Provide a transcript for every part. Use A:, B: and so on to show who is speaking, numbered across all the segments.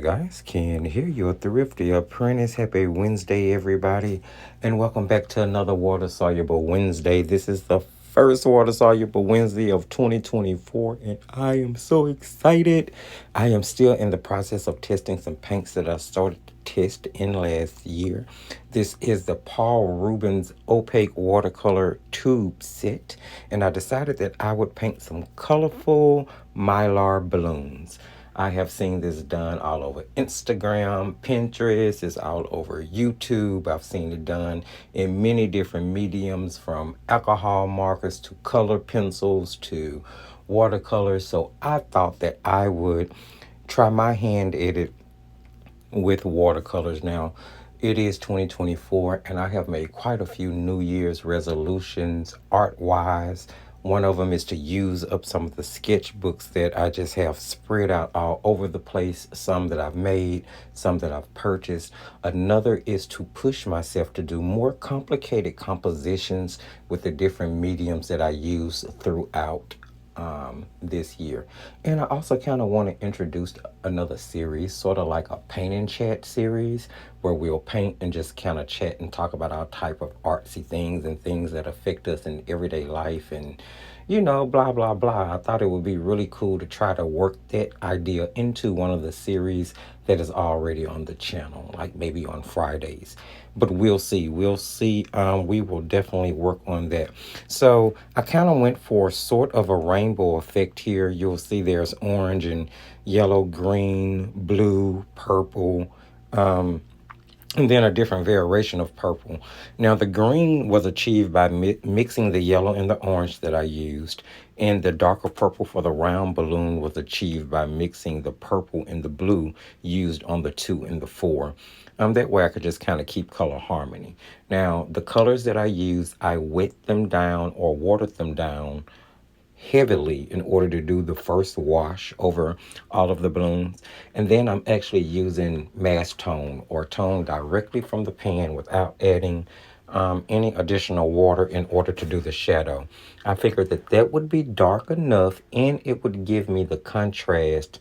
A: Alright guys, Ken here, your thrifty apprentice. Happy Wednesday everybody, and welcome back to another Water Soluble Wednesday. This is the first Water Soluble Wednesday of 2024, and I am so excited. I am still in the process of testing some paints that I started to test in last year. This is the Paul Rubens opaque watercolor tube set, and I decided that I would paint some colorful Mylar balloons. I have seen this done all over Instagram, Pinterest, it's all over YouTube. I've seen it done in many different mediums, from alcohol markers to color pencils to watercolors. So I thought that I would try my hand at it with watercolors. Now, it is 2024, and I have made quite a few New Year's resolutions art-wise. One of them is to use up some of the sketchbooks that I just have spread out all over the place, some that I've made, some that I've purchased. Another is to push myself to do more complicated compositions with the different mediums that I use throughout this year. And I also kind of want to introduce another series, sort of like a paint and chat series, where we'll paint and just kind of chat and talk about our type of artsy things and things that affect us in everyday life, and blah blah blah. I thought it would be really cool to try to work that idea into one of the series that is already on the channel, like maybe on Fridays. But we'll see. We will definitely work on that. So I kind of went for sort of a rainbow effect here. You'll see there's orange and yellow, green, blue, purple, and then a different variation of purple. Now, the green was achieved by mixing the yellow and the orange that I used, and the darker purple for the round balloon was achieved by mixing the purple and the blue used on the 2 and the 4. That way I could just kind of keep color harmony. Now, the colors that I use, I wet them down or watered them down heavily in order to do the first wash over all of the balloons. And then I'm actually using mass tone, or tone directly from the pan without adding any additional water in order to do the shadow. I figured that that would be dark enough, and it would give me the contrast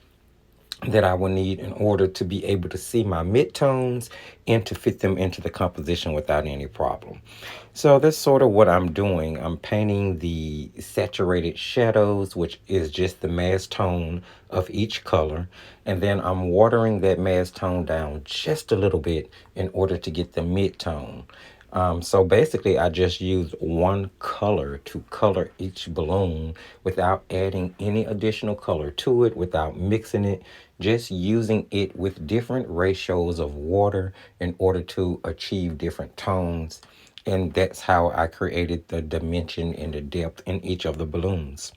A: that I will need in order to be able to see my midtones and to fit them into the composition without any problem. So that's sort of what I'm doing. I'm painting the saturated shadows, which is just the mass tone of each color. And then I'm watering that mass tone down just a little bit in order to get the mid-tone. So basically, I just used one color to color each balloon without adding any additional color to it, without mixing it, just using it with different ratios of water in order to achieve different tones. And that's how I created the dimension and the depth in each of the balloons.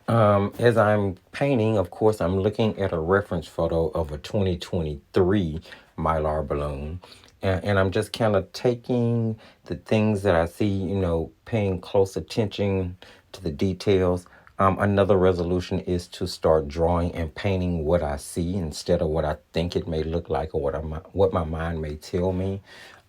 A: As I'm painting, of course, I'm looking at a reference photo of a 2023 Mylar balloon. And I'm just kind of taking the things that I see, paying close attention to the details. Another resolution is to start drawing and painting what I see instead of what I think it may look like, or what my mind may tell me.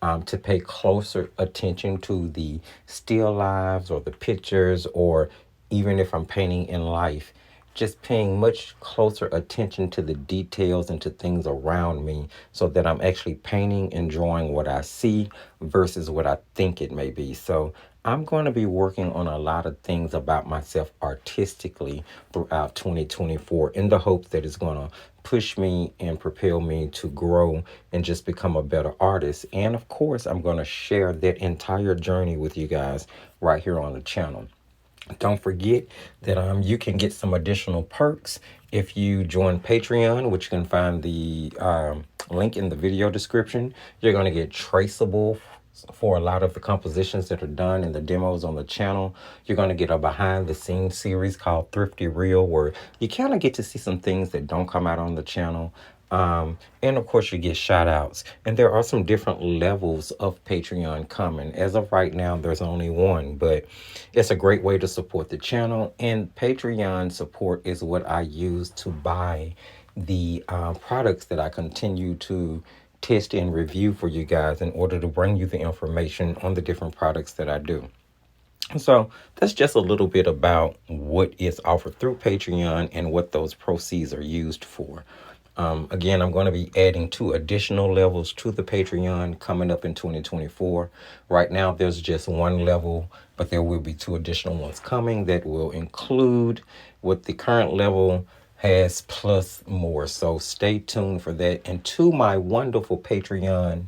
A: To pay closer attention to the still lives or the pictures, or even if I'm painting in life, just paying much closer attention to the details and to things around me, so that I'm actually painting and drawing what I see versus what I think it may be. So I'm going to be working on a lot of things about myself artistically throughout 2024, in the hope that it's going to push me and propel me to grow and just become a better artist. And of course, I'm going to share that entire journey with you guys right here on the channel. Don't forget that you can get some additional perks if you join Patreon, which you can find the link in the video description. You're going to get traceable for a lot of the compositions that are done in the demos on the channel. You're going to get a behind the scenes series called Thrifty Real, where you kind of get to see some things that don't come out on the channel. And of course you get shout outs, and there are some different levels of Patreon coming. As of right now, there's only one, but it's a great way to support the channel, and Patreon support is what I use to buy the products that I continue to test and review for you guys, in order to bring you the information on the different products that I do. So that's just a little bit about what is offered through Patreon and what those proceeds are used for. Again, I'm going to be adding 2 additional levels to the Patreon coming up in 2024. Right now, there's just 1 level, but there will be 2 additional ones coming that will include what the current level has plus more. So stay tuned for that. And to my wonderful Patreon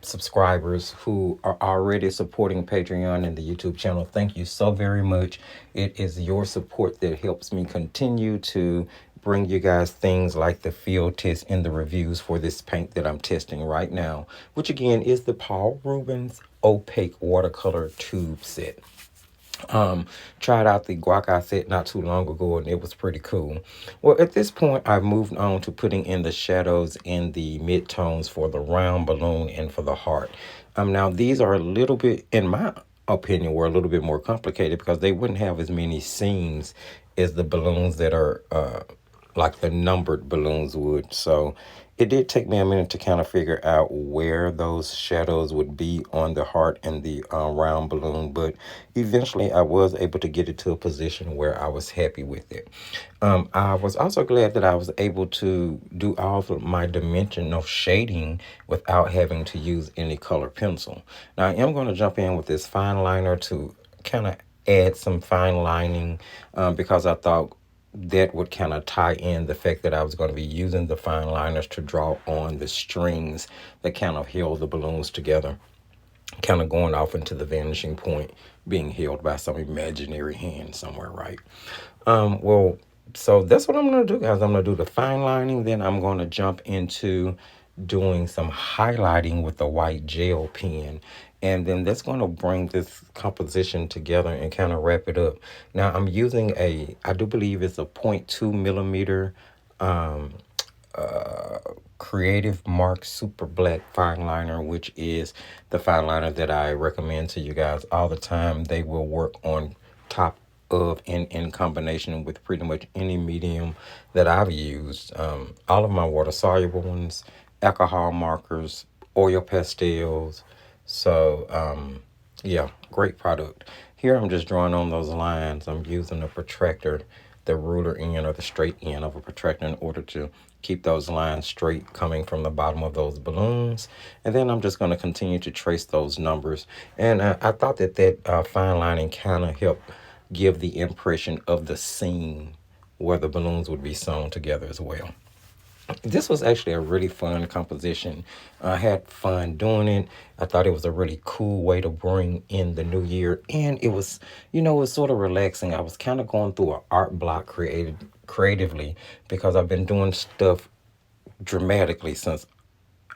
A: subscribers who are already supporting Patreon and the YouTube channel, thank you so very much. It is your support that helps me continue to bring you guys things like the field test and the reviews for this paint that I'm testing right now, which again is the Paul Rubens opaque watercolor tube set. Tried out the guac set not too long ago, and it was pretty cool. Well, at this point, I've moved on to putting in the shadows and the mid-tones for the round balloon and for the heart. Now, these are a little bit, in my opinion, were a little bit more complicated because they wouldn't have as many seams as the balloons that are like the numbered balloons would. So it did take me a minute to kind of figure out where those shadows would be on the heart and the round balloon, but eventually I was able to get it to a position where I was happy with it. I was also glad that I was able to do all of my dimensional shading without having to use any color pencil. Now I am going to jump in with this fine liner to kind of add some fine lining because I thought that would kind of tie in the fact that I was going to be using the fine liners to draw on the strings that kind of held the balloons together, kind of going off into the vanishing point, being held by some imaginary hand somewhere, right? Well, so that's what I'm going to do, guys. I'm going to do the fine lining, then I'm going to jump into doing some highlighting with a white gel pen. And then that's going to bring this composition together and kind of wrap it up. Now, I'm using I do believe it's a 0.2 millimeter Creative Mark Super Black fine liner, which is the fine liner that I recommend to you guys all the time. They will work on top of and in combination with pretty much any medium that I've used. All of my water soluble ones, alcohol markers, oil pastels. So yeah, great product. Here I'm just drawing on those lines. I'm using a protractor, the ruler end or the straight end of a protractor, in order to keep those lines straight coming from the bottom of those balloons. And then I'm just going to continue to trace those numbers. And I thought that fine lining kind of helped give the impression of the scene where the balloons would be sewn together as well. This was actually a really fun composition. I had fun doing it. I thought it was a really cool way to bring in the new year. And it was, it was sort of relaxing. I was kind of going through an art block creatively because I've been doing stuff dramatically since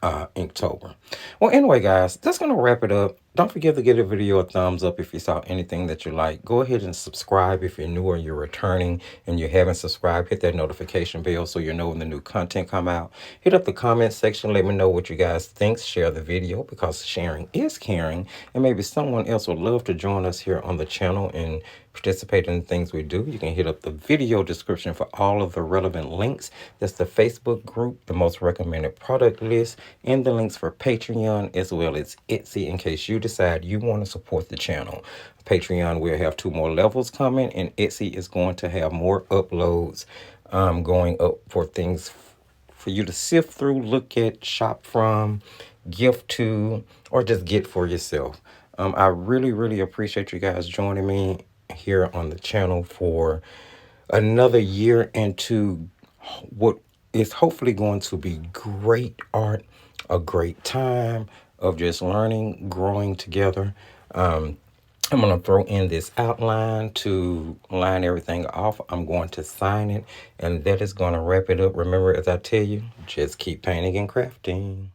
A: Inktober. Well, anyway, guys, that's going to wrap it up. Don't forget to give the video a thumbs up if you saw anything that you like. Go ahead and subscribe if you're new or you're returning and you haven't subscribed. Hit that notification bell so you know when the new content come out. Hit up the comment section. Let me know what you guys think. Share the video because sharing is caring. And maybe someone else would love to join us here on the channel and participate in the things we do. You can hit up the video description for all of the relevant links. That's the Facebook group, the most recommended product list, and the links for Patreon as well as Etsy in case you decide you want to support the channel. Patreon will have 2 more levels coming, and Etsy is going to have more uploads going up for things for you to sift through, look at, shop from, gift to, or just get for yourself. I really, really appreciate you guys joining me here on the channel for another year into what is hopefully going to be great art, a great time of just learning, growing together. I'm going to throw in this outline to line everything off. I'm going to sign it, and that is going to wrap it up. Remember, as I tell you, just keep painting and crafting.